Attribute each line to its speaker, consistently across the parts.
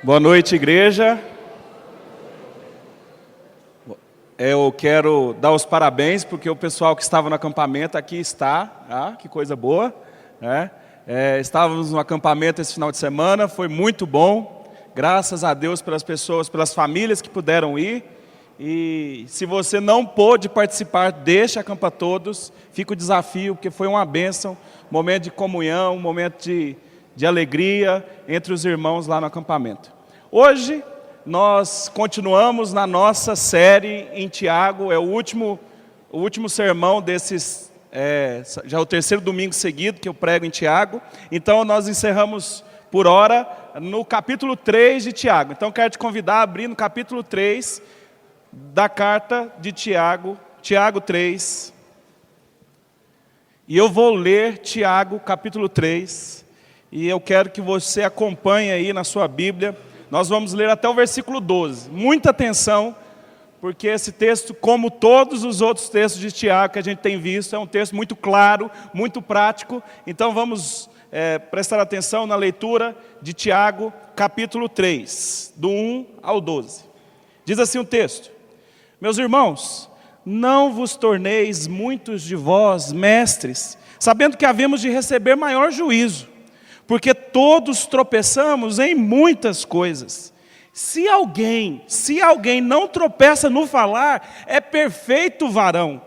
Speaker 1: Boa noite, igreja. Eu quero dar os parabéns, porque o pessoal que estava no acampamento aqui está, que coisa boa, né? Estávamos no acampamento esse final de semana, foi muito bom, graças a Deus pelas pessoas, pelas famílias que puderam ir. E se você não pôde participar deste Acampa Todos, fica o desafio, porque foi uma bênção, momento de comunhão, momento de alegria entre os irmãos lá no acampamento. Hoje nós continuamos na nossa série em Tiago, é o último sermão desses, já é o terceiro domingo seguido que eu prego em Tiago. Então nós encerramos por hora no capítulo 3 de Tiago. Então quero te convidar a abrir no capítulo 3 da carta de Tiago, Tiago 3. E eu vou ler Tiago capítulo 3. E eu quero que você acompanhe aí na sua Bíblia. Nós vamos ler até o versículo 12. Muita atenção, porque esse texto, como todos os outros textos de Tiago que a gente tem visto, é um texto muito claro, muito prático. Então vamos prestar atenção na leitura de Tiago, capítulo 3, do 1 ao 12. Diz assim o texto: Meus irmãos, não vos torneis muitos de vós mestres, sabendo que havemos de receber maior juízo. Porque todos tropeçamos em muitas coisas. Se alguém não tropeça no falar, é perfeito varão,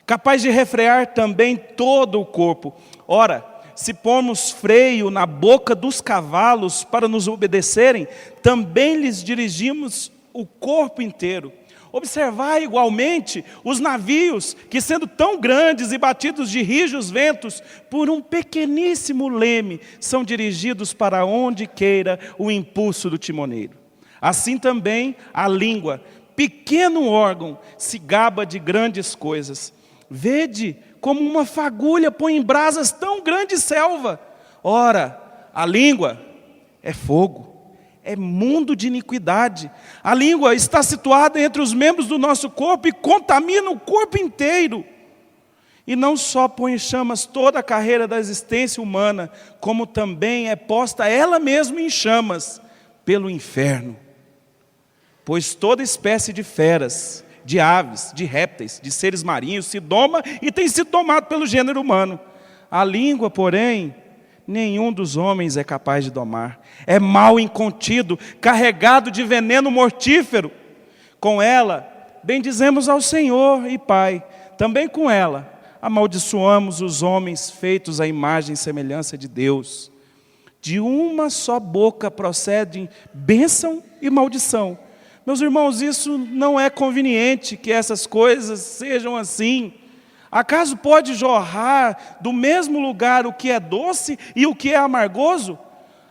Speaker 1: capaz de refrear também todo o corpo. Ora, se pomos freio na boca dos cavalos para nos obedecerem, também lhes dirigimos o corpo inteiro. Observai igualmente os navios, que sendo tão grandes e batidos de rijos ventos, por um pequeníssimo leme, são dirigidos para onde queira o impulso do timoneiro. Assim também a língua, pequeno órgão, se gaba de grandes coisas. Vede como uma fagulha põe em brasas tão grande selva. Ora, a língua é fogo. É mundo de iniquidade. A língua está situada entre os membros do nosso corpo e contamina o corpo inteiro. E não só põe em chamas toda a carreira da existência humana, como também é posta ela mesma em chamas pelo inferno. Pois toda espécie de feras, de aves, de répteis, de seres marinhos se doma e tem sido domado pelo gênero humano. A língua, porém, nenhum dos homens é capaz de domar. É mal incontido, carregado de veneno mortífero. Com ela, bendizemos ao Senhor e Pai. Também com ela, amaldiçoamos os homens feitos à imagem e semelhança de Deus. De uma só boca procedem bênção e maldição. Meus irmãos, isso não é conveniente que essas coisas sejam assim. Acaso pode jorrar do mesmo lugar o que é doce e o que é amargoso?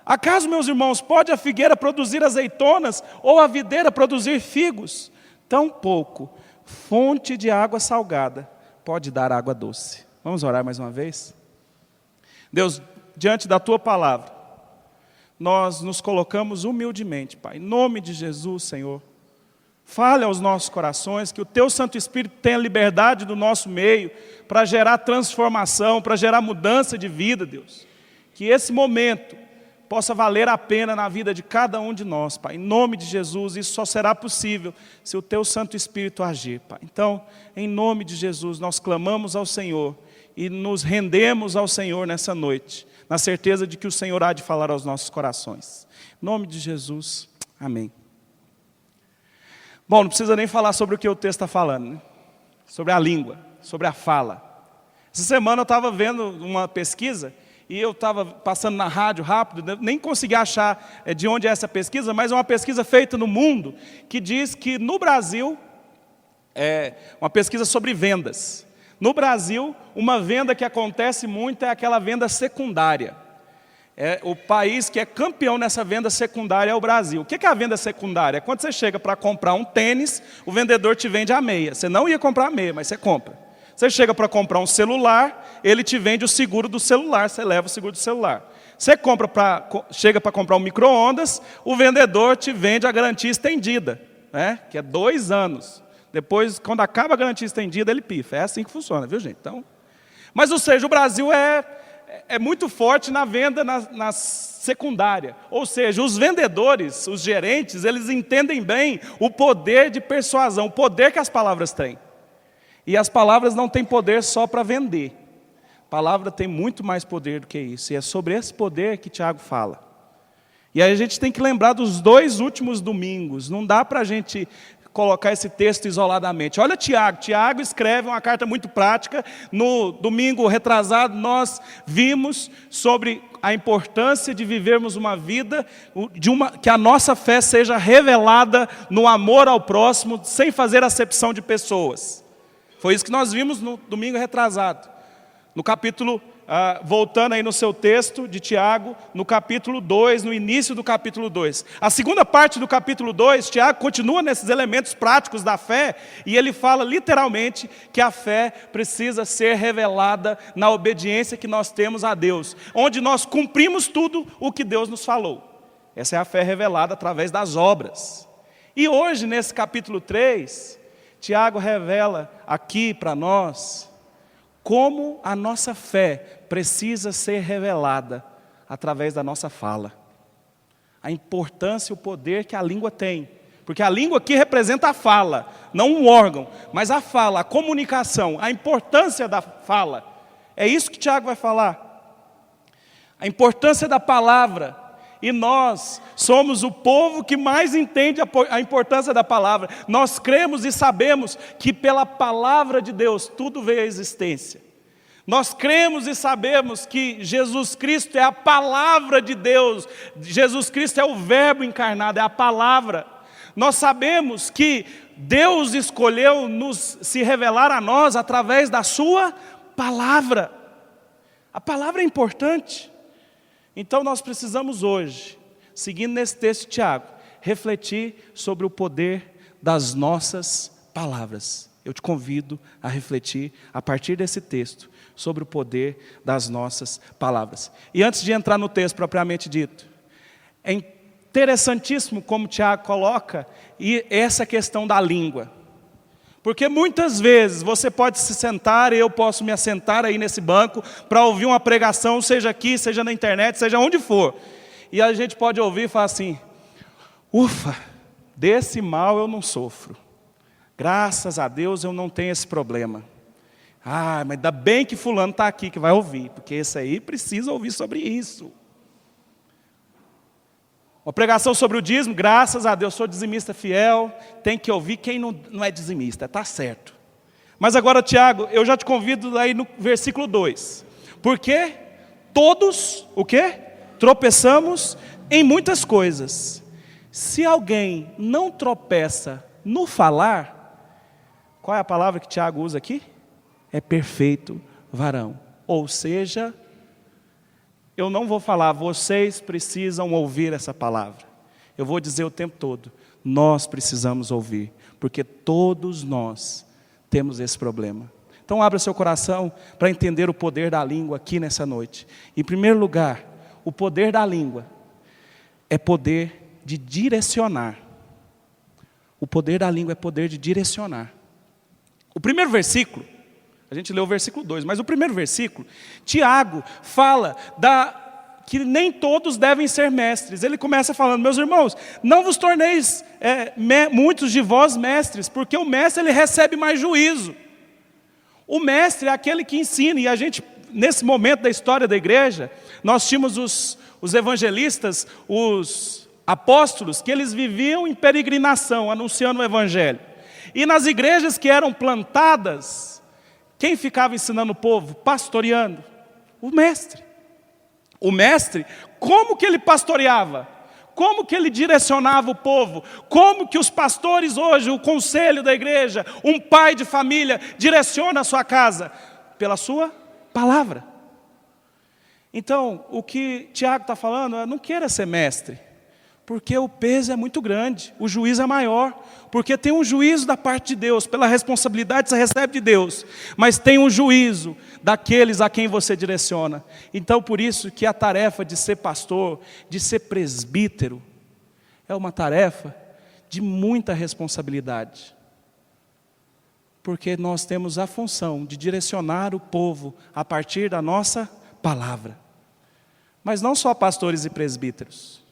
Speaker 1: Acaso, meus irmãos, pode a figueira produzir azeitonas ou a videira produzir figos? Tampouco fonte de água salgada pode dar água doce. Vamos orar mais uma vez? Deus, diante da Tua palavra, nós nos colocamos humildemente, Pai, em nome de Jesus, Senhor. Fale aos nossos corações, que o Teu Santo Espírito tenha liberdade do nosso meio, para gerar transformação, para gerar mudança de vida, Deus. Que esse momento possa valer a pena na vida de cada um de nós, Pai. Em nome de Jesus, isso só será possível se o Teu Santo Espírito agir, Pai. Então, em nome de Jesus, nós clamamos ao Senhor e nos rendemos ao Senhor nessa noite, na certeza de que o Senhor há de falar aos nossos corações. Em nome de Jesus, amém. Bom, não precisa nem falar sobre o que o texto está falando, né? Sobre a língua, sobre a fala. Essa semana eu estava vendo uma pesquisa, e eu estava passando na rádio rápido, nem consegui achar de onde é essa pesquisa, mas é uma pesquisa feita no mundo, que diz que no Brasil, uma pesquisa sobre vendas. No Brasil, uma venda que acontece muito é aquela venda secundária. O país que é campeão nessa venda secundária é o Brasil. O que é a venda secundária? É quando você chega para comprar um tênis, o vendedor te vende a meia. Você não ia comprar a meia, mas você compra. Você chega para comprar um celular, ele te vende o seguro do celular, você leva o seguro do celular. Você chega para comprar um micro-ondas, o vendedor te vende a garantia estendida, né? Que é 2 anos. Depois, quando acaba a garantia estendida, ele pifa. É assim que funciona, viu, gente? Então, mas, ou seja, o Brasil é muito forte na venda na secundária. Ou seja, os vendedores, os gerentes, eles entendem bem o poder de persuasão, o poder que as palavras têm. E as palavras não têm poder só para vender. A palavra tem muito mais poder do que isso. E é sobre esse poder que Tiago fala. E aí a gente tem que lembrar dos 2 últimos domingos. Não dá para a gente colocar esse texto isoladamente. Olha Tiago. Tiago escreve uma carta muito prática. No domingo retrasado nós vimos sobre a importância de vivermos uma vida, que a nossa fé seja revelada no amor ao próximo, sem fazer acepção de pessoas. Foi isso que nós vimos no domingo retrasado. No capítulo, voltando aí no seu texto de Tiago, no capítulo 2, no início do capítulo 2. A segunda parte do capítulo 2, Tiago continua nesses elementos práticos da fé, e ele fala literalmente que a fé precisa ser revelada na obediência que nós temos a Deus, onde nós cumprimos tudo o que Deus nos falou. Essa é a fé revelada através das obras. E hoje, nesse capítulo 3, Tiago revela aqui para nós como a nossa fé precisa ser revelada através da nossa fala. A importância e o poder que a língua tem. Porque a língua aqui representa a fala, não um órgão, mas a fala, a comunicação, a importância da fala. É isso que Tiago vai falar. A importância da palavra. E nós somos o povo que mais entende a importância da palavra. Nós cremos e sabemos que pela palavra de Deus tudo veio à existência. Nós cremos e sabemos que Jesus Cristo é a palavra de Deus. Jesus Cristo é o verbo encarnado, é a palavra. Nós sabemos que Deus escolheu se revelar a nós através da sua palavra. A palavra é importante. Então nós precisamos hoje, seguindo nesse texto de Tiago, refletir sobre o poder das nossas palavras. Eu te convido a refletir, a partir desse texto, sobre o poder das nossas palavras. E antes de entrar no texto propriamente dito, é interessantíssimo como Tiago coloca essa questão da língua. Porque muitas vezes você pode se sentar, e eu posso me assentar aí nesse banco para ouvir uma pregação, seja aqui, seja na internet, seja onde for. E a gente pode ouvir e falar assim: ufa, desse mal eu não sofro. Graças a Deus eu não tenho esse problema. Ah, mas ainda bem que fulano está aqui que vai ouvir, porque esse aí precisa ouvir sobre isso. Uma pregação sobre o dízimo, graças a Deus, sou dizimista fiel, tem que ouvir quem não é dizimista, está certo. Mas agora, Tiago, eu já te convido aí no versículo 2. Porque todos, o quê? Tropeçamos em muitas coisas. Se alguém não tropeça no falar, qual é a palavra que Tiago usa aqui? É perfeito varão. Ou seja, eu não vou falar, vocês precisam ouvir essa palavra. Eu vou dizer o tempo todo, nós precisamos ouvir, porque todos nós temos esse problema. Então abra seu coração para entender o poder da língua aqui nessa noite. Em primeiro lugar, o poder da língua é poder de direcionar. O poder da língua é poder de direcionar. O primeiro versículo, a gente leu o versículo 2, mas o primeiro versículo, Tiago fala que nem todos devem ser mestres. Ele começa falando, meus irmãos, não vos torneis muitos de vós mestres, porque o mestre ele recebe mais juízo. O mestre é aquele que ensina, e a gente, nesse momento da história da igreja, nós tínhamos os evangelistas, os apóstolos, que eles viviam em peregrinação, anunciando o evangelho. E nas igrejas que eram plantadas, quem ficava ensinando o povo? Pastoreando. O mestre. O mestre, como que ele pastoreava? Como que ele direcionava o povo? Como que os pastores hoje, o conselho da igreja, um pai de família, direciona a sua casa? Pela sua palavra. Então, o que Tiago está falando é, não queira ser mestre, porque o peso é muito grande, o juízo é maior, porque tem um juízo da parte de Deus, pela responsabilidade você recebe de Deus, mas tem um juízo daqueles a quem você direciona. Então por isso que a tarefa de ser pastor, de ser presbítero, é uma tarefa de muita responsabilidade, porque nós temos a função de direcionar o povo a partir da nossa palavra. Mas não só pastores e presbíteros.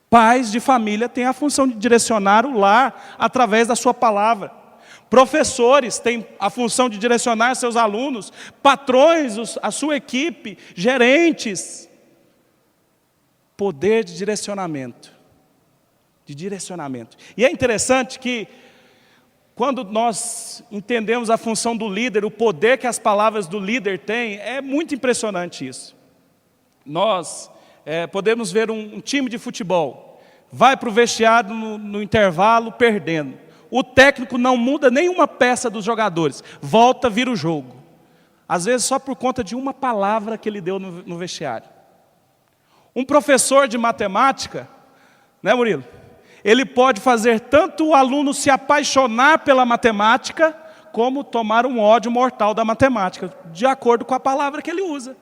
Speaker 1: Pais de família têm a função de direcionar o lar através da sua palavra. Professores têm a função de direcionar seus alunos. Patrões, a sua equipe, gerentes. Poder de direcionamento. De direcionamento. E é interessante que, quando nós entendemos a função do líder, o poder que as palavras do líder têm, é muito impressionante isso. Nós podemos ver um time de futebol, vai para o vestiário no intervalo perdendo. O técnico não muda nenhuma peça dos jogadores, volta, vira o jogo. Às vezes só por conta de uma palavra que ele deu no vestiário. Um professor de matemática, né, Murilo? Ele pode fazer tanto o aluno se apaixonar pela matemática, como tomar um ódio mortal da matemática, de acordo com a palavra que ele usa.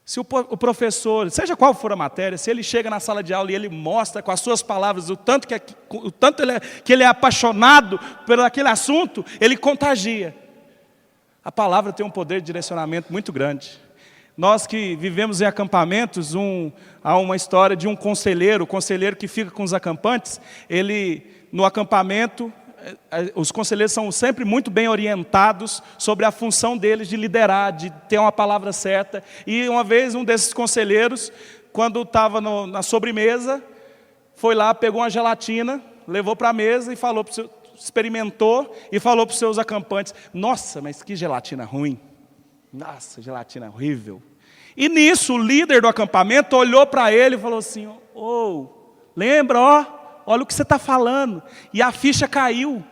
Speaker 1: Se o professor, seja qual for a matéria, se ele chega na sala de aula e ele mostra com as suas palavras o tanto que ele é apaixonado por aquele assunto, ele contagia. A palavra tem um poder de direcionamento muito grande. Nós que vivemos em acampamentos, há uma história de um conselheiro, o conselheiro que fica com os acampantes, no acampamento, os conselheiros são sempre muito bem orientados sobre a função deles de liderar, de ter uma palavra certa. E uma vez um desses conselheiros, quando estava na sobremesa, foi lá, pegou uma gelatina, levou para a mesa e falou experimentou e falou para os seus acampantes: nossa, mas que gelatina ruim. Nossa, gelatina horrível. E nisso, o líder do acampamento olhou para ele e falou assim: lembra, olha o que você está falando. E a ficha caiu.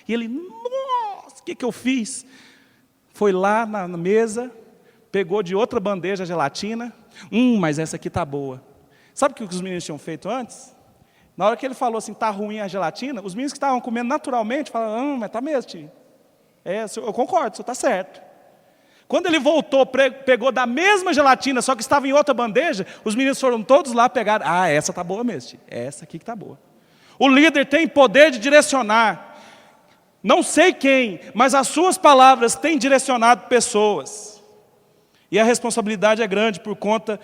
Speaker 1: E ele: nossa, o que eu fiz? Foi lá na mesa, pegou de outra bandeja a gelatina. Mas essa aqui está boa. Sabe o que os meninos tinham feito antes? Na hora que ele falou assim, está ruim a gelatina, os meninos que estavam comendo naturalmente falaram: mas está mesmo, tio. Eu concordo, o senhor está certo. Quando ele voltou, pegou da mesma gelatina, só que estava em outra bandeja, os meninos foram todos lá pegar. Essa está boa mesmo, tio. Essa aqui que está boa. O líder tem poder de direcionar. Não sei quem, mas as suas palavras têm direcionado pessoas. E a responsabilidade é grande por conta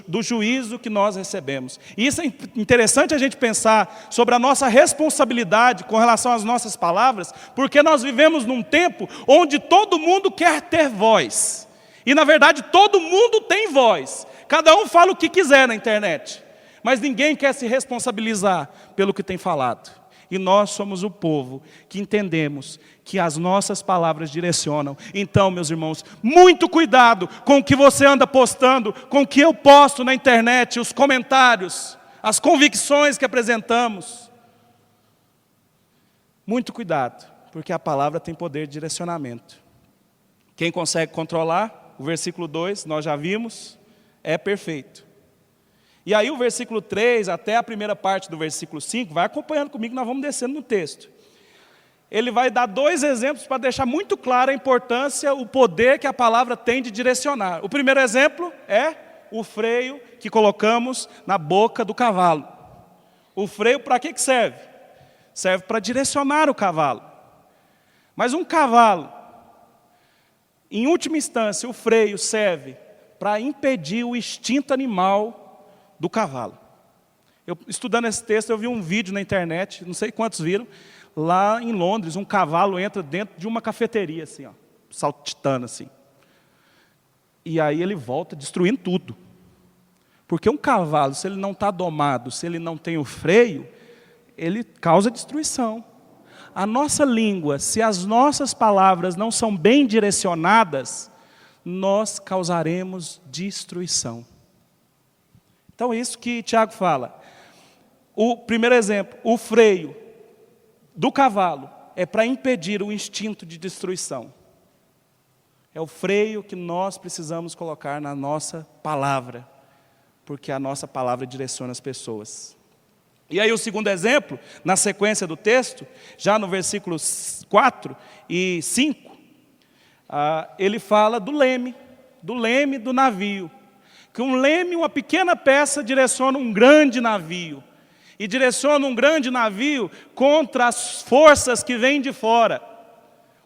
Speaker 1: do juízo que nós recebemos. E isso é interessante a gente pensar sobre a nossa responsabilidade com relação às nossas palavras, porque nós vivemos num tempo onde todo mundo quer ter voz. E na verdade todo mundo tem voz. Cada um fala o que quiser na internet. Mas ninguém quer se responsabilizar pelo que tem falado. E nós somos o povo que entendemos que as nossas palavras direcionam. Então, meus irmãos, muito cuidado com o que você anda postando, com o que eu posto na internet, os comentários, as convicções que apresentamos. Muito cuidado, porque a palavra tem poder de direcionamento. Quem consegue controlar, o versículo 2, nós já vimos, é perfeito. E aí o versículo 3, até a primeira parte do versículo 5, vai acompanhando comigo, nós vamos descendo no texto. Ele vai dar 2 exemplos para deixar muito clara a importância, o poder que a palavra tem de direcionar. O primeiro exemplo é o freio que colocamos na boca do cavalo. O freio para que serve? Serve para direcionar o cavalo. Mas um cavalo, em última instância, o freio serve para impedir o instinto animal do cavalo. Estudando esse texto, eu vi um vídeo na internet, não sei quantos viram, lá em Londres, um cavalo entra dentro de uma cafeteria, assim, saltitando assim. E aí ele volta destruindo tudo. Porque um cavalo, se ele não está domado, se ele não tem o freio, ele causa destruição. A nossa língua, se as nossas palavras não são bem direcionadas, nós causaremos destruição. Então é isso que Tiago fala. O primeiro exemplo, o freio do cavalo é para impedir o instinto de destruição. É o freio que nós precisamos colocar na nossa palavra, porque a nossa palavra direciona as pessoas. E aí o segundo exemplo, na sequência do texto, já no versículos 4 e 5, ele fala do leme do navio. Que um leme, uma pequena peça, direciona um grande navio. E direciona um grande navio contra as forças que vêm de fora.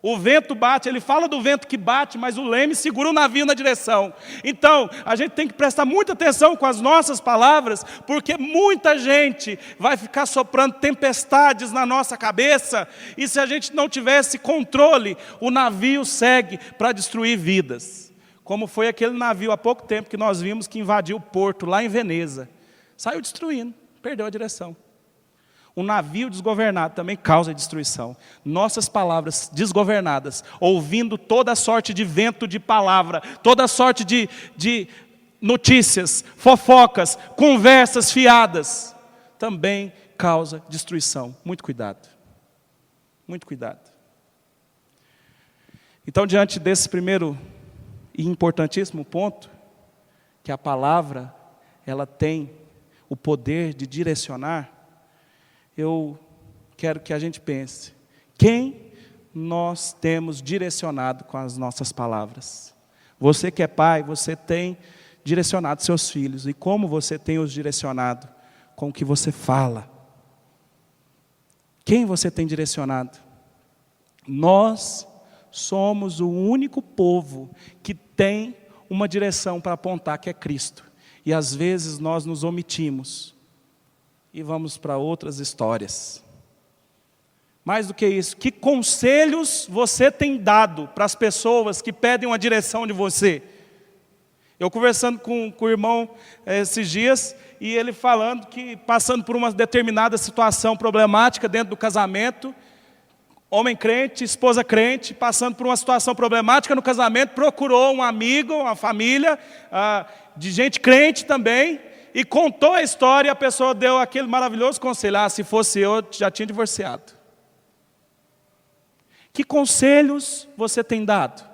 Speaker 1: O vento bate, ele fala do vento que bate, mas o leme segura o navio na direção. Então, a gente tem que prestar muita atenção com as nossas palavras, porque muita gente vai ficar soprando tempestades na nossa cabeça, e se a gente não tiver esse controle, o navio segue para destruir vidas. Como foi aquele navio há pouco tempo que nós vimos que invadiu o porto lá em Veneza. Saiu destruindo, perdeu a direção. Um navio desgovernado também causa destruição. Nossas palavras desgovernadas, ouvindo toda sorte de vento de palavra, toda sorte de notícias, fofocas, conversas fiadas, também causa destruição. Muito cuidado. Muito cuidado. Então, diante desse primeiro e importantíssimo ponto, que a palavra, ela tem o poder de direcionar, eu quero que a gente pense, quem nós temos direcionado com as nossas palavras? Você que é pai, você tem direcionado seus filhos, e como você tem os direcionado? Com o que você fala. Quem você tem direcionado? Nós somos o único povo que tem uma direção para apontar, que é Cristo. E às vezes nós nos omitimos e vamos para outras histórias. Mais do que isso, que conselhos você tem dado para as pessoas que pedem uma direção de você? Eu conversando com o irmão esses dias, e ele falando que passando por uma determinada situação problemática dentro do casamento, homem crente, esposa crente, passando por uma situação problemática no casamento, procurou um amigo, uma família, de gente crente também, e contou a história, e a pessoa deu aquele maravilhoso conselho: se fosse eu, já tinha divorciado. Que conselhos você tem dado?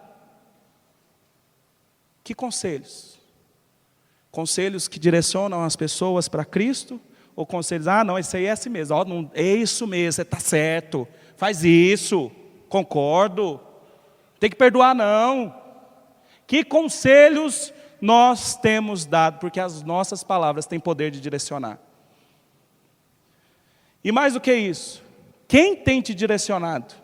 Speaker 1: Que conselhos? Conselhos que direcionam as pessoas para Cristo? Ou conselhos, não, isso aí é assim mesmo, não, é isso mesmo, você está certo, faz isso, concordo, tem que perdoar não. Que conselhos nós temos dado? Porque as nossas palavras têm poder de direcionar. E mais do que isso, quem tem te direcionado?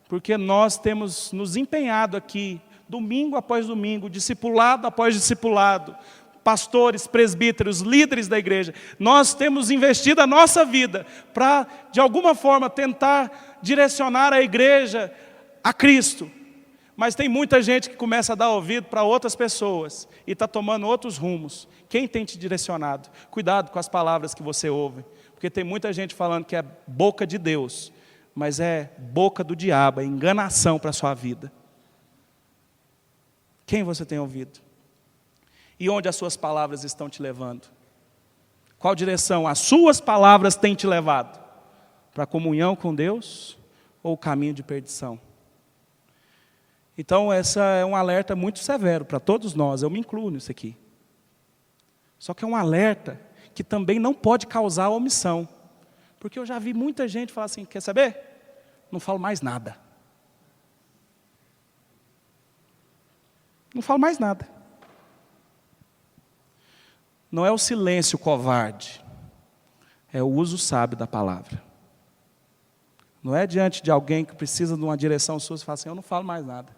Speaker 1: Porque nós temos nos empenhado aqui, domingo após domingo, discipulado após discipulado, pastores, presbíteros, líderes da igreja, nós temos investido a nossa vida para, de alguma forma, tentar direcionar a igreja a Cristo. Mas tem muita gente que começa a dar ouvido para outras pessoas e está tomando outros rumos. Quem tem te direcionado? Cuidado com as palavras que você ouve, porque tem muita gente falando que é boca de Deus, mas é boca do diabo, é enganação para a sua vida. Quem você tem ouvido? E onde as suas palavras estão te levando? Qual direção as suas palavras têm te levado? Para a comunhão com Deus ou o caminho de perdição? Então, essa é um alerta muito severo para todos nós, eu me incluo nisso aqui. Só que é um alerta que também não pode causar omissão. Porque eu já vi muita gente falar assim: quer saber? Não falo mais nada. Não falo mais nada. Não é o silêncio covarde, é o uso sábio da palavra. Não é diante de alguém que precisa de uma direção sua, você fala assim: eu não falo mais nada.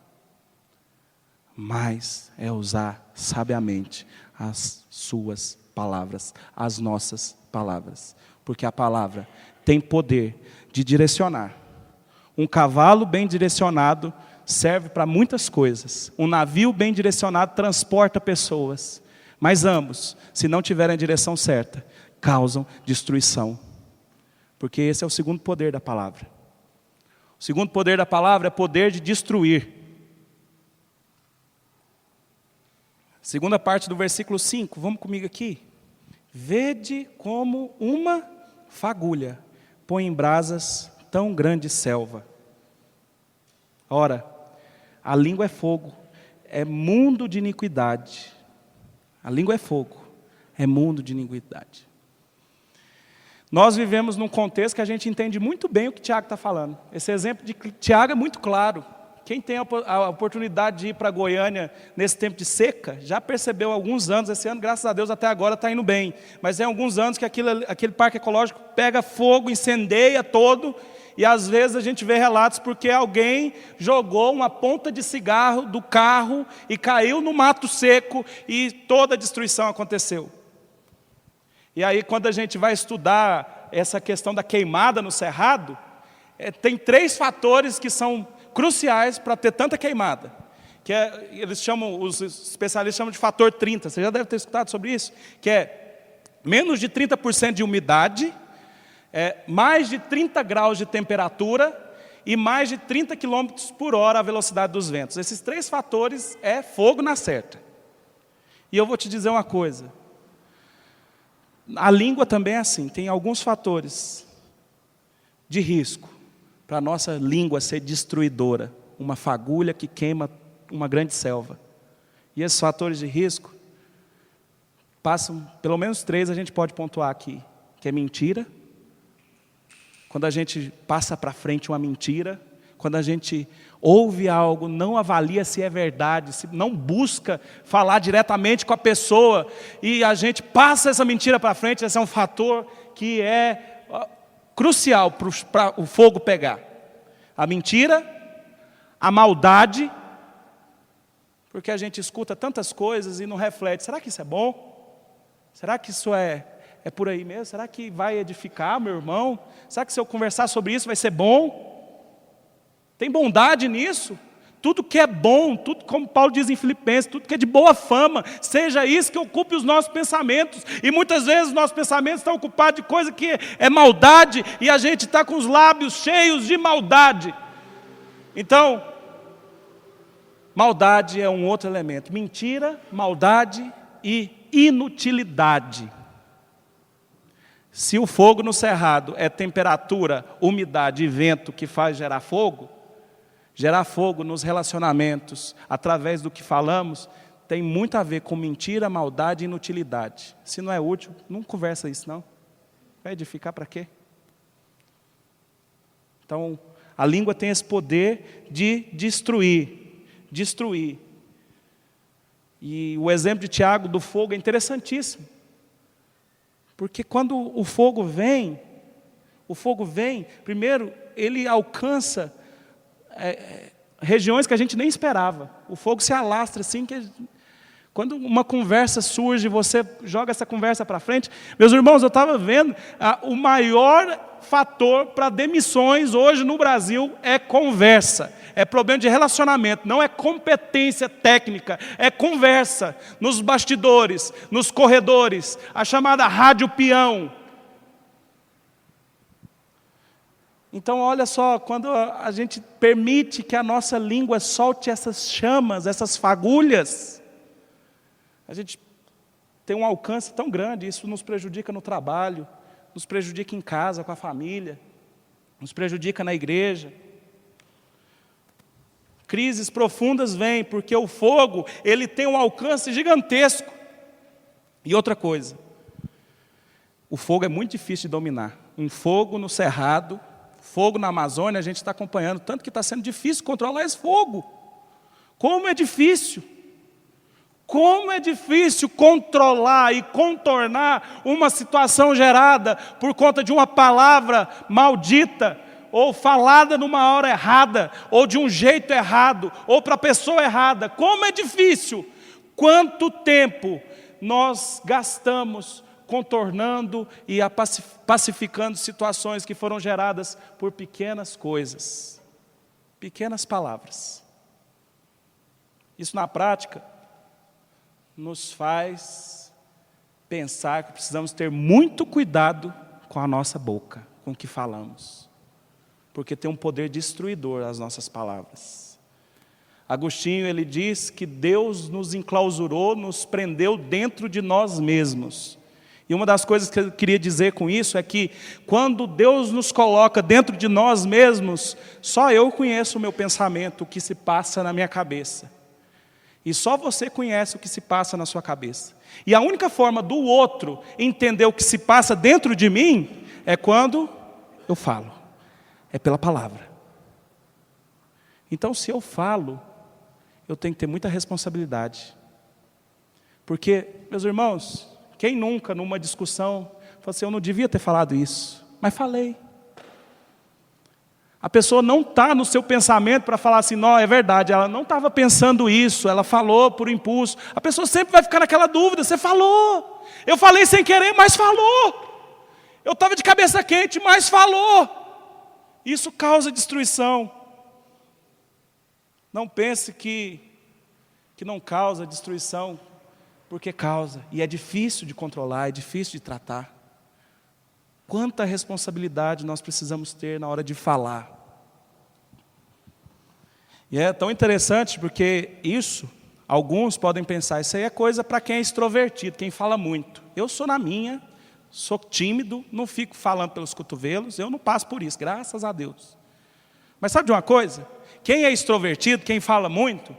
Speaker 1: Mas é usar sabiamente as suas palavras, as nossas palavras. Porque a palavra tem poder de direcionar. Um cavalo bem direcionado serve para muitas coisas. Um navio bem direcionado transporta pessoas. Mas ambos, se não tiverem a direção certa, causam destruição. Porque esse é o segundo poder da palavra. O segundo poder da palavra é poder de destruir. Segunda parte do versículo 5, vamos comigo aqui. Vede como uma fagulha põe em brasas tão grande selva. Ora, a língua é fogo, é mundo de iniquidade. A língua é fogo, é mundo de iniquidade. Nós vivemos num contexto que a gente entende muito bem o que Tiago está falando. Esse exemplo de Tiago é muito claro. Quem tem a oportunidade de ir para Goiânia nesse tempo de seca, já percebeu há alguns anos, esse ano, graças a Deus, até agora está indo bem. Mas é alguns anos que aquele parque ecológico pega fogo, incendeia todo, E às vezes a gente vê relatos porque alguém jogou uma ponta de cigarro do carro e caiu no mato seco e toda a destruição aconteceu. E aí quando a gente vai estudar essa questão da queimada no cerrado, tem 3 fatores que são cruciais para ter tanta queimada. Que os especialistas chamam de fator 30, você já deve ter escutado sobre isso, que é menos de 30% de umidade, mais de 30 graus de temperatura e mais de 30 km por hora a velocidade dos ventos. Esses 3 fatores é fogo na certa. E eu vou te dizer uma coisa, a língua também é assim, tem alguns fatores de risco para a nossa língua ser destruidora, uma fagulha que queima uma grande selva. E esses fatores de risco passam, pelo menos 3 a gente pode pontuar aqui, que é mentira, quando a gente passa para frente uma mentira, quando a gente ouve algo, não avalia se é verdade, se não busca falar diretamente com a pessoa, e a gente passa essa mentira para frente, esse é um fator que é crucial para o fogo pegar. A mentira, a maldade, porque a gente escuta tantas coisas e não reflete, será que isso é bom? Será que isso é por aí mesmo? Será que vai edificar meu irmão? Será que se eu conversar sobre isso vai ser bom? Tem bondade nisso? Tudo que é bom, tudo como Paulo diz em Filipenses, tudo que é de boa fama, seja isso que ocupe os nossos pensamentos. E muitas vezes os nossos pensamentos estão ocupados de coisa que é maldade, e a gente está com os lábios cheios de maldade. Então, maldade é um outro elemento. Mentira, maldade e inutilidade. Se o fogo no cerrado é temperatura, umidade e vento que faz gerar fogo nos relacionamentos, através do que falamos, tem muito a ver com mentira, maldade e inutilidade. Se não é útil, não conversa isso não. Vai edificar para quê? Então, a língua tem esse poder de destruir. E o exemplo de Tiago do fogo é interessantíssimo. Porque quando o fogo vem, primeiro, ele alcança regiões que a gente nem esperava. O fogo se alastra assim, quando uma conversa surge, você joga essa conversa para frente. Meus irmãos, eu estava vendo, o maior fator para demissões hoje no Brasil é conversa. É problema de relacionamento, não é competência técnica, é conversa, nos bastidores, nos corredores, a chamada rádio peão. Então olha só, quando a gente permite que a nossa língua solte essas chamas, essas fagulhas, a gente tem um alcance tão grande, isso nos prejudica no trabalho, nos prejudica em casa, com a família, nos prejudica na igreja. Crises profundas vêm, porque o fogo, ele tem um alcance gigantesco. E outra coisa, o fogo é muito difícil de dominar. Um fogo no cerrado, fogo na Amazônia, a gente está acompanhando, tanto que está sendo difícil controlar esse fogo. Como é difícil! Como é difícil controlar e contornar uma situação gerada por conta de uma palavra maldita, ou falada numa hora errada, ou de um jeito errado, ou para a pessoa errada. Como é difícil! Quanto tempo nós gastamos contornando e pacificando situações que foram geradas por pequenas coisas, pequenas palavras. Isso na prática nos faz pensar que precisamos ter muito cuidado com a nossa boca, com o que falamos, porque tem um poder destruidor as nossas palavras. Agostinho, ele diz que Deus nos enclausurou, nos prendeu dentro de nós mesmos. E uma das coisas que eu queria dizer com isso é que quando Deus nos coloca dentro de nós mesmos, só eu conheço o meu pensamento, o que se passa na minha cabeça. E só você conhece o que se passa na sua cabeça. E a única forma do outro entender o que se passa dentro de mim é quando eu falo. É pela palavra. Então, se eu falo, eu tenho que ter muita responsabilidade. Porque, meus irmãos, quem nunca numa discussão falou assim, eu não devia ter falado isso, mas falei. A pessoa não está no seu pensamento para falar assim, não, é verdade, ela não estava pensando isso, ela falou por impulso. A pessoa sempre vai ficar naquela dúvida, você falou. Eu falei sem querer, mas falou. Eu estava de cabeça quente, mas falou. Isso causa destruição. Não pense que não causa destruição, porque causa. E é difícil de controlar, é difícil de tratar. Quanta responsabilidade nós precisamos ter na hora de falar. E é tão interessante porque isso, alguns podem pensar, isso aí é coisa para quem é extrovertido, quem fala muito. Eu sou na minha, sou tímido, não fico falando pelos cotovelos, eu não passo por isso, graças a Deus. Mas sabe de uma coisa? Quem é extrovertido, quem fala muito,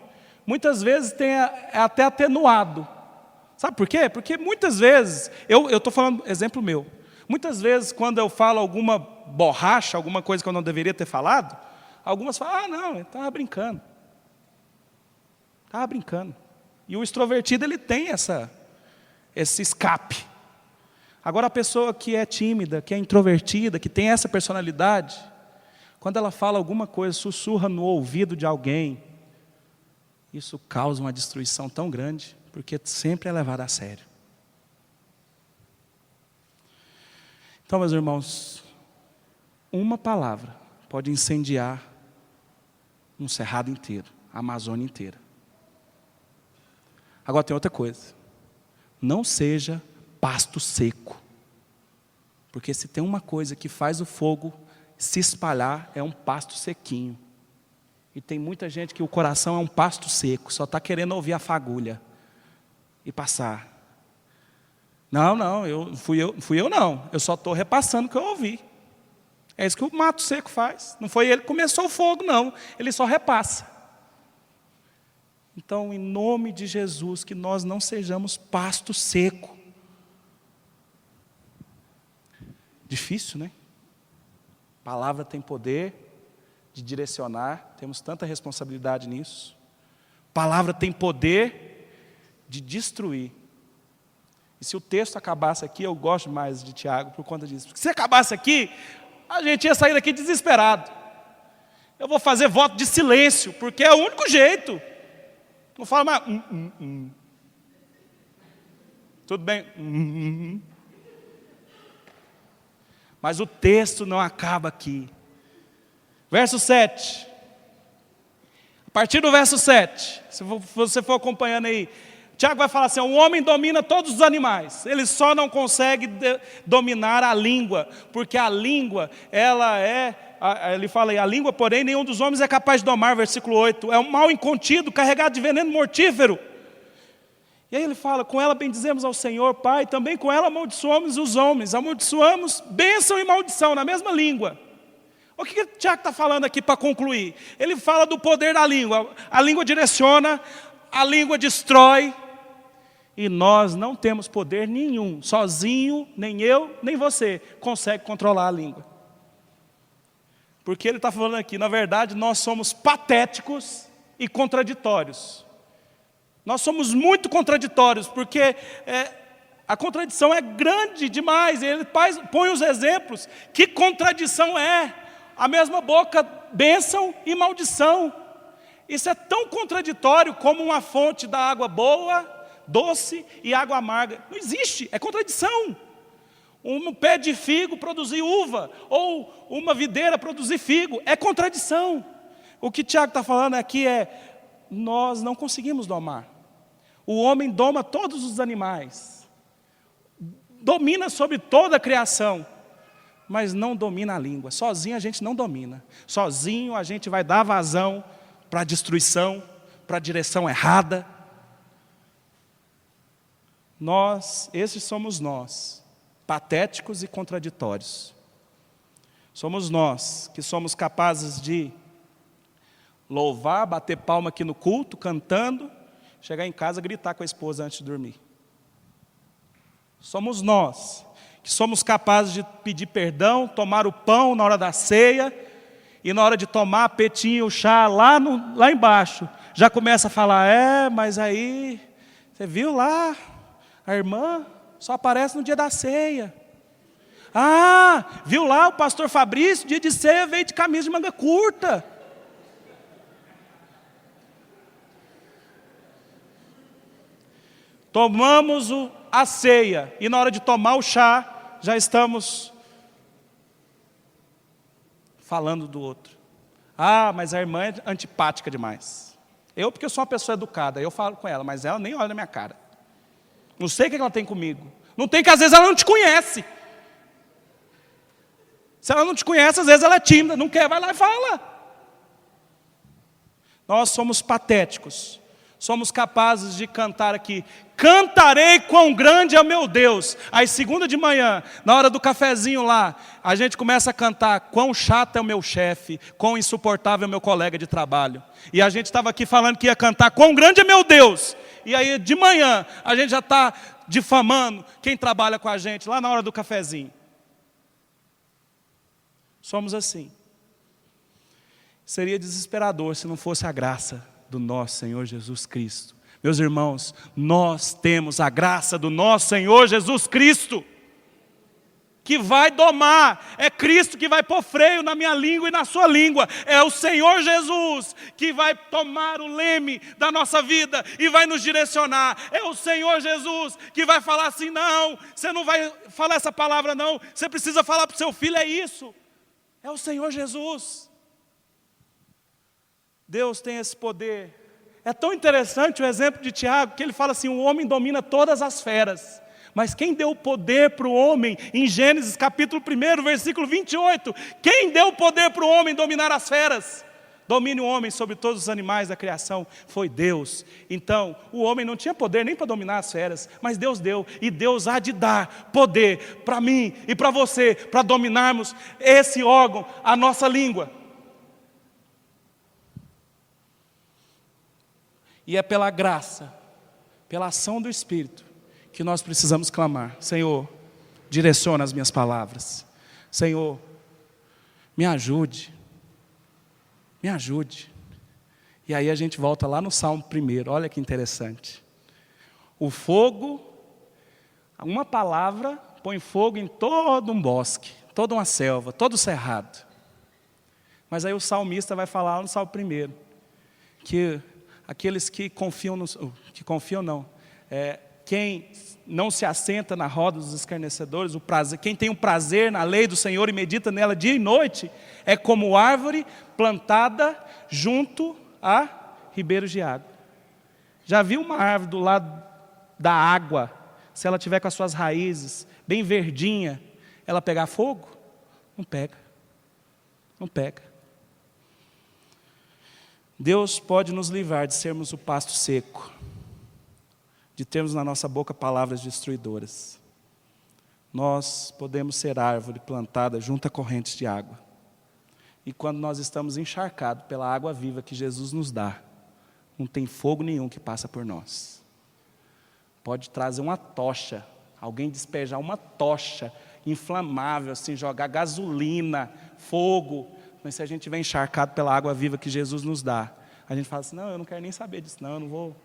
Speaker 1: muitas vezes é até atenuado. Sabe por quê? Porque muitas vezes, eu estou falando exemplo meu, muitas vezes quando eu falo alguma borracha, alguma coisa que eu não deveria ter falado, algumas falam, não, ele estava brincando. Estava brincando. E o extrovertido, ele tem esse escape. Agora a pessoa que é tímida, que é introvertida, que tem essa personalidade, quando ela fala alguma coisa, sussurra no ouvido de alguém, isso causa uma destruição tão grande, porque sempre é levado a sério. Então, meus irmãos, uma palavra pode incendiar um cerrado inteiro, a Amazônia inteira. Agora tem outra coisa. Não seja pasto seco. Porque se tem uma coisa que faz o fogo se espalhar, é um pasto sequinho. E tem muita gente que o coração é um pasto seco, só está querendo ouvir a fagulha e passar. Não, fui eu não. Eu só estou repassando o que eu ouvi. É isso que o mato seco faz. Não foi ele que começou o fogo, não. Ele só repassa. Então, em nome de Jesus, que nós não sejamos pasto seco. Difícil, né? Palavra tem poder de direcionar. Temos tanta responsabilidade nisso. Palavra tem poder de destruir. E se o texto acabasse aqui, eu gosto mais de Tiago por conta disso. Porque se acabasse aqui, a gente ia sair daqui desesperado. Eu vou fazer voto de silêncio, porque é o único jeito. Não fala mais. Tudo bem. Mas o texto não acaba aqui. Verso 7. A partir do verso 7, se você for acompanhando aí, Tiago vai falar assim, o homem domina todos os animais, ele só não consegue dominar a língua, porque a língua, ele fala aí, a língua, porém, nenhum dos homens é capaz de domar, versículo 8, é um mal incontido, carregado de veneno mortífero. E aí ele fala, com ela bendizemos ao Senhor, Pai, também com ela amaldiçoamos os homens, amaldiçoamos bênção e maldição, na mesma língua. O que o Tiago está falando aqui para concluir? Ele fala do poder da língua, a língua direciona, a língua destrói, e nós não temos poder nenhum, sozinho, nem eu, nem você, consegue controlar a língua. Porque ele está falando aqui, na verdade, nós somos patéticos e contraditórios. Nós somos muito contraditórios, porque a contradição é grande demais. Ele põe os exemplos. Que contradição é? A mesma boca, bênção e maldição. Isso é tão contraditório como uma fonte da água boa, doce e água amarga. Não existe, é contradição. Um pé de figo produzir uva, ou uma videira produzir figo, é contradição. O que Tiago está falando aqui nós não conseguimos domar. O homem doma todos os animais, domina sobre toda a criação, mas não domina a língua. Sozinho a gente não domina. Sozinho a gente vai dar vazão para a destruição, para a direção errada. Esses somos nós, patéticos e contraditórios. Somos nós que somos capazes de louvar, bater palma aqui no culto, cantando, chegar em casa e gritar com a esposa antes de dormir. Somos nós que somos capazes de pedir perdão, tomar o pão na hora da ceia, e na hora de tomar petinho, o chá lá embaixo, já começa a falar, mas aí, você viu lá, a irmã só aparece no dia da ceia. Ah, viu lá o pastor Fabrício, dia de ceia, veio de camisa de manga curta. Tomamos a ceia, e na hora de tomar o chá, já estamos falando do outro. Ah, mas a irmã é antipática demais. Porque eu sou uma pessoa educada, eu falo com ela, mas ela nem olha na minha cara. Não sei o que ela tem comigo. Não tem, que às vezes ela não te conhece. Se ela não te conhece, às vezes ela é tímida, não quer, vai lá e fala. Nós somos patéticos. Somos capazes de cantar aqui: cantarei quão grande é o meu Deus. Aí segunda de manhã, na hora do cafezinho lá, a gente começa a cantar: quão chato é o meu chefe, quão insuportável é o meu colega de trabalho. E a gente estava aqui falando que ia cantar quão grande é meu Deus. E aí de manhã, a gente já está difamando quem trabalha com a gente, lá na hora do cafezinho. Somos assim. Seria desesperador se não fosse a graça do nosso Senhor Jesus Cristo. Meus irmãos, nós temos a graça do nosso Senhor Jesus Cristo, que vai domar. É Cristo que vai pôr freio na minha língua e na sua língua. É o Senhor Jesus que vai tomar o leme da nossa vida e vai nos direcionar. É o Senhor Jesus que vai falar assim: não, você não vai falar essa palavra não, você precisa falar para o seu filho, é isso. É o Senhor Jesus. Deus tem esse poder. É tão interessante o exemplo de Tiago, que ele fala assim: o homem domina todas as feras. Mas quem deu o poder para o homem, em Gênesis capítulo 1, versículo 28, quem deu o poder para o homem dominar as feras? Domine o homem sobre todos os animais da criação, foi Deus. Então, o homem não tinha poder nem para dominar as feras, mas Deus deu. E Deus há de dar poder para mim e para você, para dominarmos esse órgão, a nossa língua. E é pela graça, pela ação do Espírito, que nós precisamos clamar: Senhor, direciona as minhas palavras. Senhor, me ajude. Me ajude. E aí a gente volta lá no Salmo 1, olha que interessante. O fogo, uma palavra põe fogo em todo um bosque, toda uma selva, todo o cerrado. Mas aí o salmista vai falar lá no Salmo 1, que aqueles que confiam, quem não se assenta na roda dos escarnecedores, quem tem um prazer na lei do Senhor e medita nela dia e noite, é como árvore plantada junto a ribeiros de água. Já viu uma árvore do lado da água, se ela tiver com as suas raízes bem verdinha, ela pegar fogo? Não pega. Não pega. Deus pode nos livrar de sermos o pasto seco, de termos na nossa boca palavras destruidoras. Nós podemos ser árvore plantada junto a correntes de água. E quando nós estamos encharcados pela água viva que Jesus nos dá, não tem fogo nenhum que passa por nós. Pode trazer uma tocha, alguém despejar uma tocha inflamável, assim, jogar gasolina, fogo. Mas se a gente estiver encharcado pela água viva que Jesus nos dá, a gente fala assim: não, eu não quero nem saber disso, não, eu não vou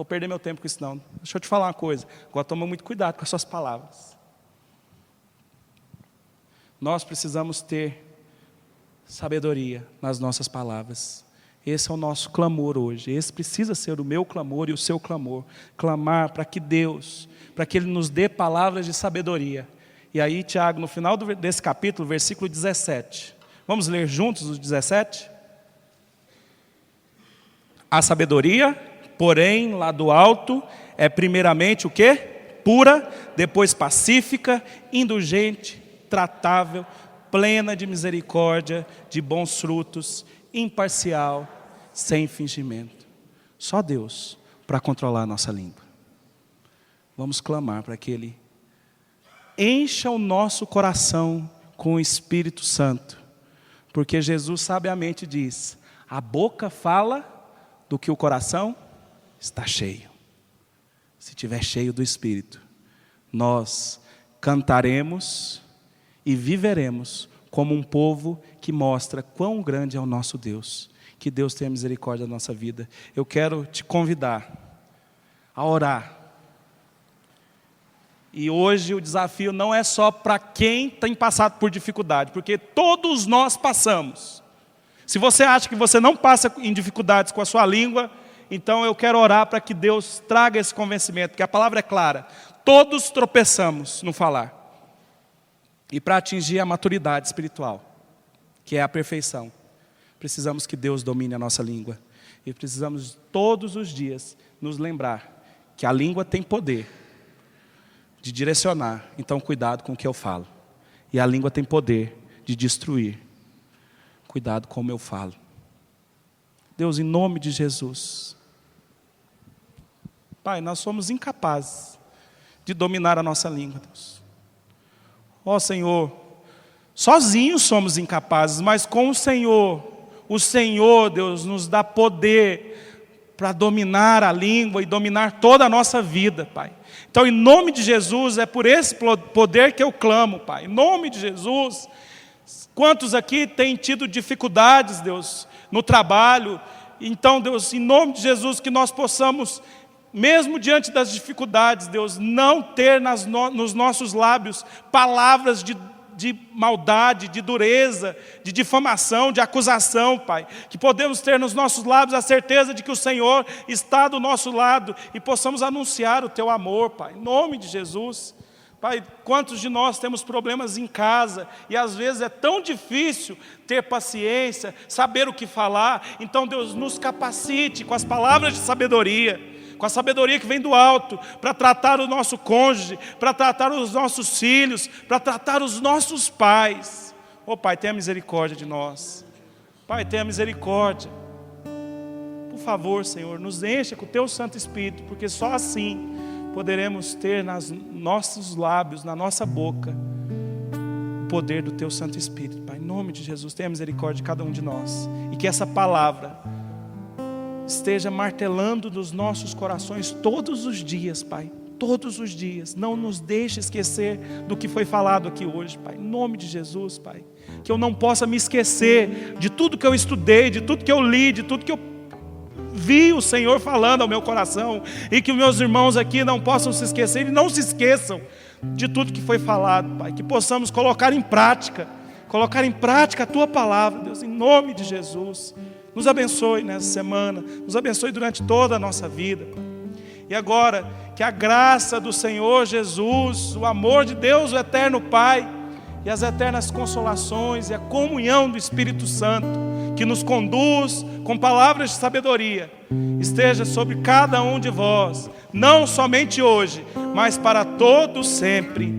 Speaker 1: perder meu tempo com isso não. Deixa eu te falar uma coisa, agora toma muito cuidado com as suas palavras. Nós precisamos ter sabedoria nas nossas palavras. Esse é o nosso clamor hoje, esse precisa ser o meu clamor e o seu clamor. Clamar para que Deus, para que Ele nos dê palavras de sabedoria. E aí Tiago, no final desse capítulo, versículo 17, vamos ler juntos os 17? A sabedoria, porém, lá do alto, é primeiramente o quê? Pura, depois pacífica, indulgente, tratável, plena de misericórdia, de bons frutos, imparcial, sem fingimento. Só Deus para controlar a nossa língua. Vamos clamar para que Ele encha o nosso coração com o Espírito Santo, porque Jesus sabiamente diz: a boca fala do que o coração está cheio. Se estiver cheio do Espírito, nós cantaremos e viveremos como um povo que mostra quão grande é o nosso Deus. Que Deus tenha misericórdia da nossa vida. Eu quero te convidar a orar E hoje o desafio não é só para quem tem passado por dificuldade, porque todos nós passamos. Se você acha que você não passa em dificuldades com a sua língua, então eu quero orar para que Deus traga esse convencimento, porque a palavra é clara. Todos tropeçamos no falar. E para atingir a maturidade espiritual, que é a perfeição, precisamos que Deus domine a nossa língua. E precisamos todos os dias nos lembrar que a língua tem poder de direcionar. Então cuidado com o que eu falo. E a língua tem poder de destruir. Cuidado com o que eu falo. Deus, em nome de Jesus. Pai, nós somos incapazes de dominar a nossa língua, Deus. Ó Senhor, sozinhos somos incapazes, mas com o Senhor, Deus, nos dá poder para dominar a língua e dominar toda a nossa vida, Pai. Então, em nome de Jesus, é por esse poder que eu clamo, Pai. Em nome de Jesus, quantos aqui têm tido dificuldades, Deus, no trabalho? Então, Deus, em nome de Jesus, que nós possamos, mesmo diante das dificuldades, Deus, não ter nos nossos lábios palavras de maldade, de dureza, de difamação, de acusação, Pai. Que podemos ter nos nossos lábios a certeza de que o Senhor está do nosso lado e possamos anunciar o Teu amor, Pai. Em nome de Jesus. Pai, quantos de nós temos problemas em casa e às vezes é tão difícil ter paciência, saber o que falar. Então, Deus, nos capacite com as palavras de sabedoria, com a sabedoria que vem do alto, para tratar o nosso cônjuge, para tratar os nossos filhos, para tratar os nossos pais. Ô Pai, tenha misericórdia de nós. Pai, tenha misericórdia. Por favor, Senhor, nos encha com o Teu Santo Espírito, porque só assim poderemos ter nos nossos lábios, na nossa boca, o poder do Teu Santo Espírito. Pai, em nome de Jesus, tenha misericórdia de cada um de nós. E que essa palavra esteja martelando nos nossos corações todos os dias, Pai. Todos os dias. Não nos deixe esquecer do que foi falado aqui hoje, Pai. Em nome de Jesus, Pai. Que eu não possa me esquecer de tudo que eu estudei, de tudo que eu li, de tudo que eu vi o Senhor falando ao meu coração. E que meus irmãos aqui não possam se esquecer e não se esqueçam de tudo que foi falado, Pai. Que possamos colocar em prática a Tua palavra, Deus, em nome de Jesus. Nos abençoe nessa semana, nos abençoe durante toda a nossa vida. E agora, que a graça do Senhor Jesus, o amor de Deus, o eterno Pai, e as eternas consolações e a comunhão do Espírito Santo, que nos conduz com palavras de sabedoria, esteja sobre cada um de vós, não somente hoje, mas para todos sempre.